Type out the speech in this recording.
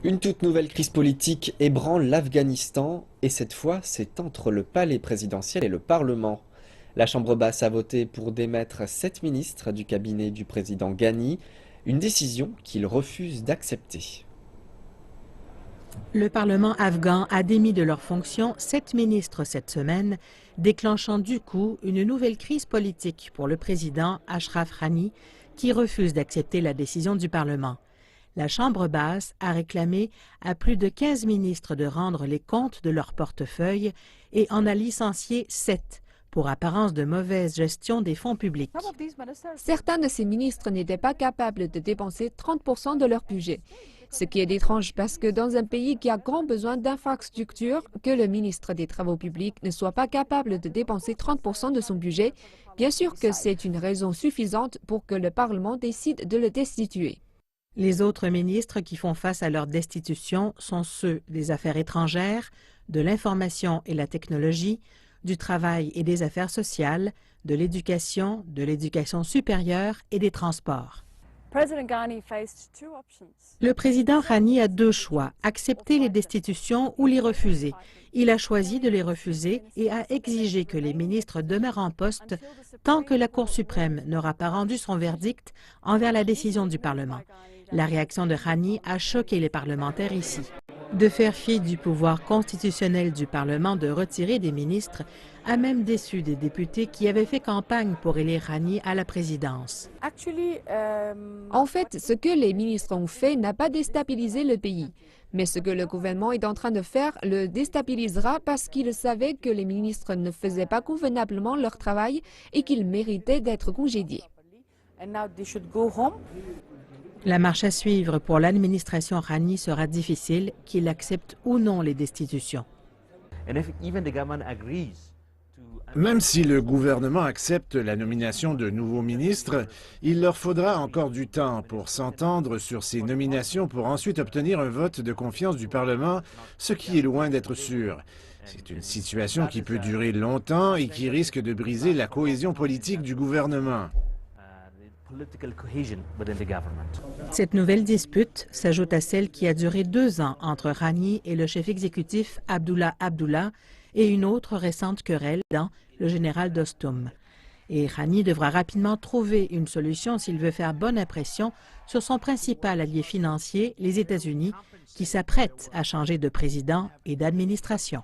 Une toute nouvelle crise politique ébranle l'Afghanistan et cette fois, c'est entre le palais présidentiel et le Parlement. La Chambre basse a voté pour démettre 7 ministres du cabinet du président Ghani, une décision qu'il refuse d'accepter. Le Parlement afghan a démis de leurs fonctions 7 ministres cette semaine, déclenchant du coup une nouvelle crise politique pour le président Ashraf Ghani, qui refuse d'accepter la décision du Parlement. La Chambre basse a réclamé à plus de 15 ministres de rendre les comptes de leur portefeuille et en a licencié 7 pour apparence de mauvaise gestion des fonds publics. Certains de ces ministres n'étaient pas capables de dépenser 30% de leur budget. Ce qui est étrange parce que dans un pays qui a grand besoin d'infrastructures, que le ministre des Travaux publics ne soit pas capable de dépenser 30% de son budget, bien sûr que c'est une raison suffisante pour que le Parlement décide de le destituer. Les autres ministres qui font face à leur destitution sont ceux des Affaires étrangères, de l'Information et la technologie, du Travail et des Affaires sociales, de l'Éducation supérieure et des Transports. Le président Ghani a deux choix, accepter les destitutions ou les refuser. Il a choisi de les refuser et a exigé que les ministres demeurent en poste tant que la Cour suprême n'aura pas rendu son verdict envers la décision du Parlement. La réaction de Ghani a choqué les parlementaires ici. De faire fi du pouvoir constitutionnel du Parlement de retirer des ministres a même déçu des députés qui avaient fait campagne pour élire Ghani à la présidence. En fait, ce que les ministres ont fait n'a pas déstabilisé le pays. Mais ce que le gouvernement est en train de faire le déstabilisera parce qu'il savait que les ministres ne faisaient pas convenablement leur travail et qu'ils méritaient d'être congédiés. La marche à suivre pour l'administration Ghani sera difficile, qu'il accepte ou non les destitutions. Même si le gouvernement accepte la nomination de nouveaux ministres, il leur faudra encore du temps pour s'entendre sur ces nominations pour ensuite obtenir un vote de confiance du Parlement, ce qui est loin d'être sûr. C'est une situation qui peut durer longtemps et qui risque de briser la cohésion politique du gouvernement. Cette nouvelle dispute s'ajoute à celle qui a duré 2 ans entre Ghani et le chef exécutif Abdullah Abdullah et une autre récente querelle dans le général Dostum. Et Ghani devra rapidement trouver une solution s'il veut faire bonne impression sur son principal allié financier, les États-Unis, qui s'apprêtent à changer de président et d'administration.